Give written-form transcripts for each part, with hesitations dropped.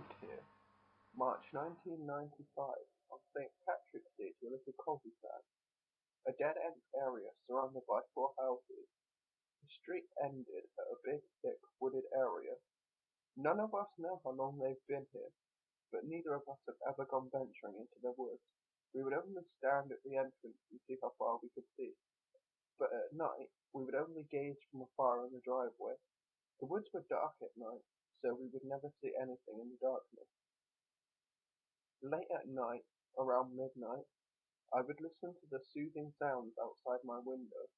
lived here. March 1995, on St. Patrick's Day to a little cul-de-sac, a dead-end area surrounded by four houses. The street ended at a big, thick, wooded area. None of us know how long they've been here, but neither of us have ever gone venturing into the woods. We would only stand at the entrance and see how far we could see, but at night we would only gaze from afar on the driveway. The woods were dark at night, so we would never see anything in the darkness. Late at night, around midnight, I would listen to the soothing sounds outside my window,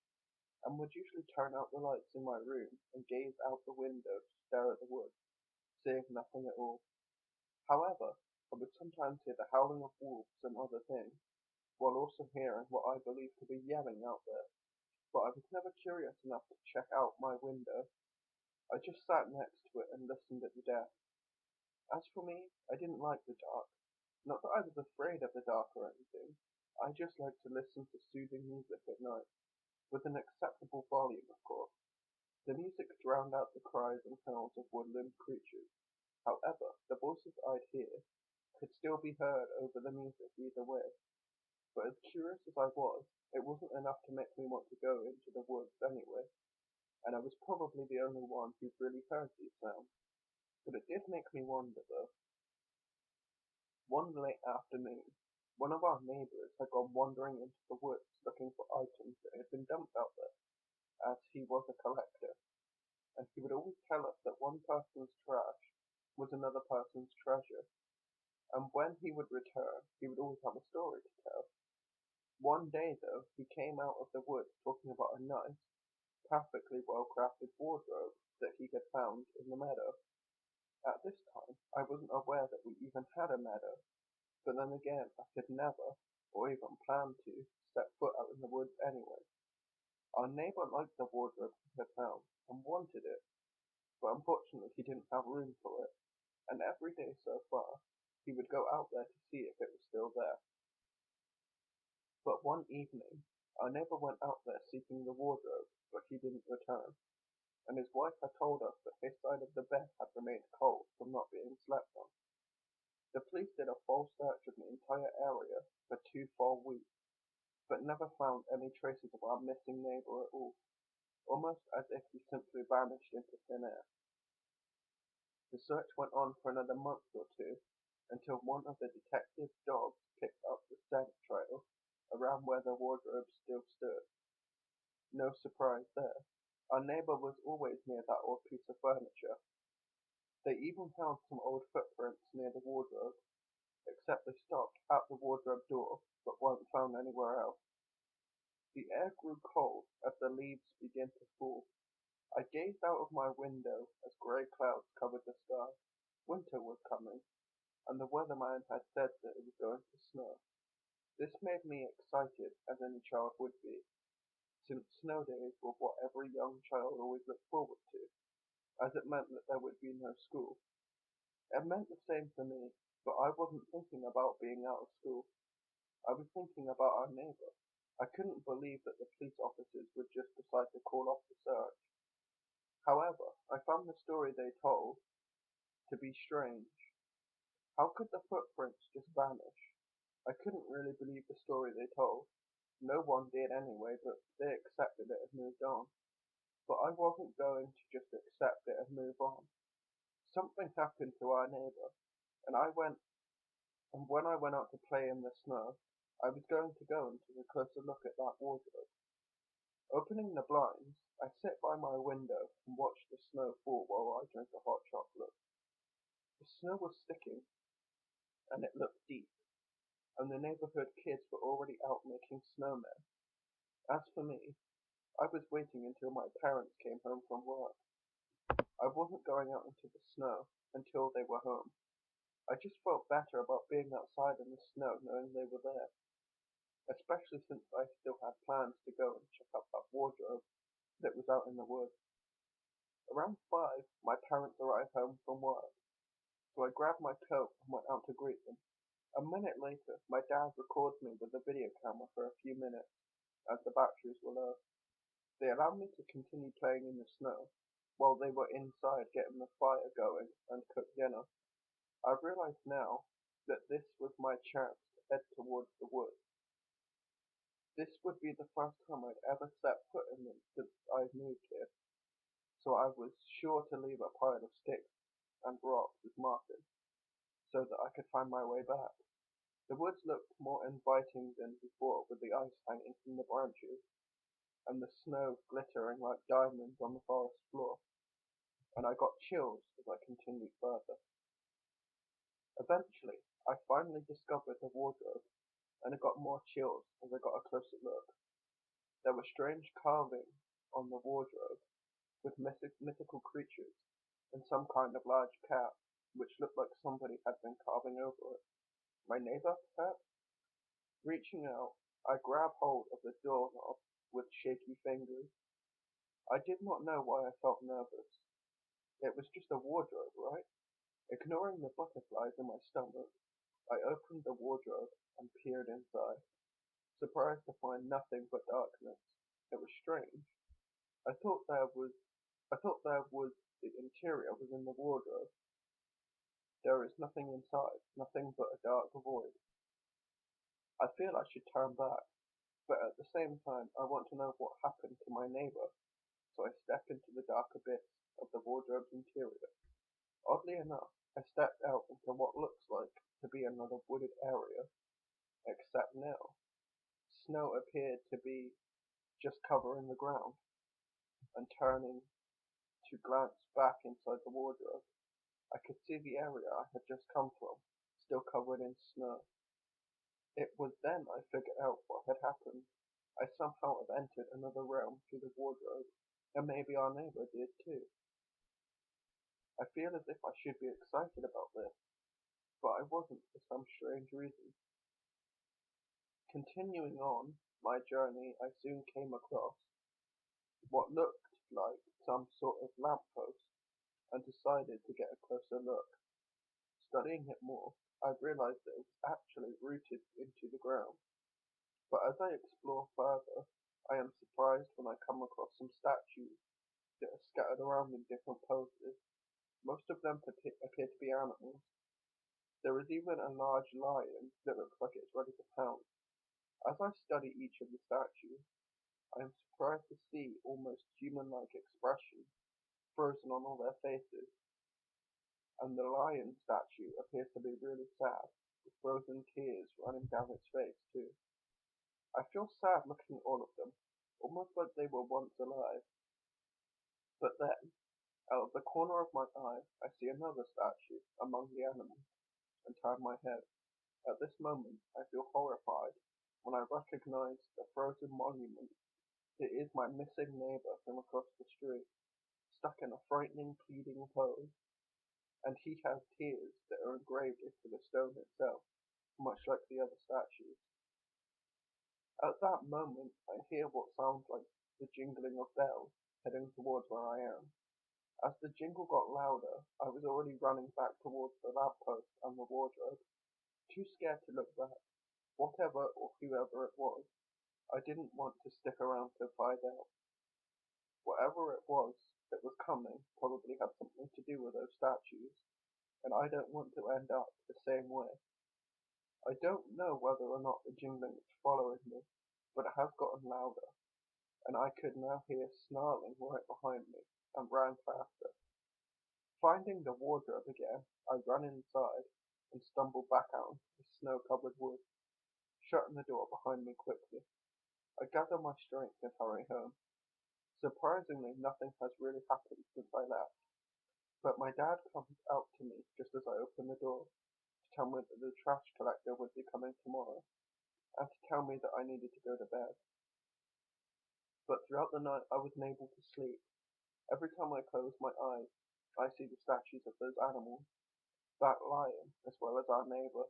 and would usually turn out the lights in my room and gaze out the window to stare at the woods, seeing nothing at all. However, I would sometimes hear the howling of wolves and other things, while also hearing what I believed to be yelling out there, but I was never curious enough to check out my window. I just sat next to it and listened at the desk. As for me, I didn't like the dark. Not that I was afraid of the dark or anything. I just liked to listen to soothing music at night, with an acceptable volume, of course. The music drowned out the cries and howls of woodland creatures. However, the voices I'd hear could still be heard over the music either way. But as curious as I was, it wasn't enough to make me want to go into the woods anyway, and I was probably the only one who'd really heard these sounds. But it did make me wonder though. One late afternoon, one of our neighbours had gone wandering into the woods looking for items that had been dumped out there, as he was a collector, and he would always tell us that one person's trash was another person's treasure, and when he would return, he would always have a story to tell. One day, though, he came out of the woods talking about a nice, perfectly well-crafted wardrobe that he had found in the meadow. At this time, I wasn't aware that we even had a meadow, but then again, I could never, or even plan to, step foot out in the woods anyway. Our neighbour liked the wardrobe he had found, and wanted it, but unfortunately he didn't have room for it, and every day so far, he would go out there to see if it was still there. But one evening, our neighbour went out there seeking the wardrobe, but he didn't return, and his wife had told us that his side of the bed had remained cold from not being slept on. The police did a full search of the entire area for 2 full weeks, but never found any traces of our missing neighbour at all, almost as if he simply vanished into thin air. The search went on for another month or two, until one of the detective's dogs picked up the scent trail around where the wardrobe still stood. No surprise there. Our neighbour was always near that old piece of furniture. They even found some old footprints near the wardrobe, except they stopped at the wardrobe door, but weren't found anywhere else. The air grew cold as the leaves began to fall. I gazed out of my window as grey clouds covered the sky. Winter was coming, and the weatherman had said that it was going to snow. This made me excited as any child would be, since snow days were what every young child always looked forward to, as it meant that there would be no school. It meant the same for me, but I wasn't thinking about being out of school. I was thinking about our neighbour. I couldn't believe that the police officers would just decide to call off the search. However, I found the story they told to be strange. How could the footprints just vanish? I couldn't really believe the story they told. No one did anyway, but they accepted it and moved on. But I wasn't going to just accept it and move on. Something happened to our neighbour, and when I went out to play in the snow, I was going to go and take a closer look at that wardrobe. Opening the blinds, I sit by my window and watch the snow fall while I drink a hot chocolate. The snow was sticking, and it looked deep, and the neighborhood kids were already out making snowmen. As for me, I was waiting until my parents came home from work. I wasn't going out into the snow until they were home. I just felt better about being outside in the snow knowing they were there, especially since I still had plans to go and check out that wardrobe that was out in the woods. Around 5, my parents arrived home from work, so I grabbed my coat and went out to greet them. A minute later, my dad records me with a video camera for a few minutes, as the batteries were low. They allowed me to continue playing in the snow, while they were inside getting the fire going and cooked dinner. I realized now that this was my chance to head towards the woods. This would be the first time I'd ever set foot in them since I'd moved here, so I was sure to leave a pile of sticks and rocks as markers, so that I could find my way back. The woods looked more inviting than before, with the ice hanging from the branches, and the snow glittering like diamonds on the forest floor, and I got chills as I continued further. Eventually, I finally discovered the wardrobe, and I got more chills as I got a closer look. There were strange carvings on the wardrobe, with mythical creatures, and some kind of large cat, which looked like somebody had been carving over it. My neighbor, perhaps? Reaching out, I grabbed hold of the doorknob with shaky fingers. I did not know why I felt nervous. It was just a wardrobe, right? Ignoring the butterflies in my stomach, I opened the wardrobe and peered inside, surprised to find nothing but darkness. It was strange. I thought there was I thought there was the interior was in the wardrobe. There is nothing inside, nothing but a dark void. I feel I should turn back, but at the same time I want to know what happened to my neighbor, so I step into the darker bits of the wardrobe's interior. Oddly enough, I stepped out into what looks like to be another wooded area, except now. Snow appeared to be just covering the ground, and turning to glance back inside the wardrobe, I could see the area I had just come from, still covered in snow. It was then I figured out what had happened. I somehow have entered another realm through the wardrobe, and maybe our neighbor did too. I feel as if I should be excited about this, but I wasn't for some strange reason. Continuing on my journey, I soon came across what looked like some sort of lamppost and decided to get a closer look. Studying it more, I realized that it was actually rooted into the ground. But as I explore further, I am surprised when I come across some statues that are scattered around in different poses. Most of them appear to be animals. There is even a large lion that looks like it's ready to pounce. As I study each of the statues, I am surprised to see almost human-like expressions frozen on all their faces, and the lion statue appears to be really sad, with frozen tears running down its face too. I feel sad looking at all of them, almost like they were once alive. But then, out of the corner of my eye, I see another statue among the animals, and turn my head. At this moment, I feel horrified when I recognize the frozen monument. It is my missing neighbor from across the street, stuck in a frightening, pleading pose, and he has tears that are engraved into the stone itself, much like the other statues. At that moment, I hear what sounds like the jingling of bells heading towards where I am. As the jingle got louder, I was already running back towards the lamppost and the wardrobe, too scared to look back. Whatever or whoever it was, I didn't want to stick around to find out. Whatever it was that was coming probably had something to do with those statues, and I don't want to end up the same way. I don't know whether or not the jingling is following me, but it has gotten louder, and I could now hear snarling right behind me, and ran faster. Finding the wardrobe again, I run inside and stumble back out into the snow-covered woods, shutting the door behind me quickly. I gather my strength and hurry home. Surprisingly, nothing has really happened since I left, but my dad comes out to me just as I open the door to tell me that the trash collector would be coming tomorrow, and to tell me that I needed to go to bed. But throughout the night I wasn't able to sleep. Every time I close my eyes, I see the statues of those animals, that lion, as well as our neighbor,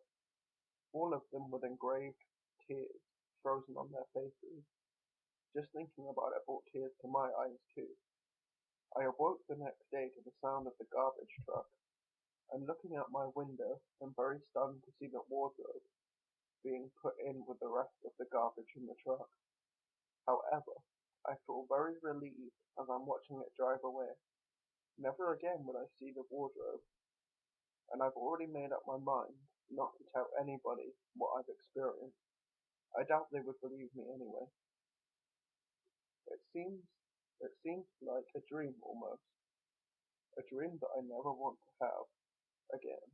all of them with engraved tears frozen on their faces. Just thinking about it brought tears to my eyes too. I awoke the next day to the sound of the garbage truck, and looking out my window, am very stunned to see the wardrobe being put in with the rest of the garbage in the truck. However, I feel very relieved as I'm watching it drive away. Never again would I see the wardrobe, and and I've already made up my mind not to tell anybody what I've experienced. I doubt they would believe me anyway. It seems it seems like a dream almost, a dream that I never want to have again.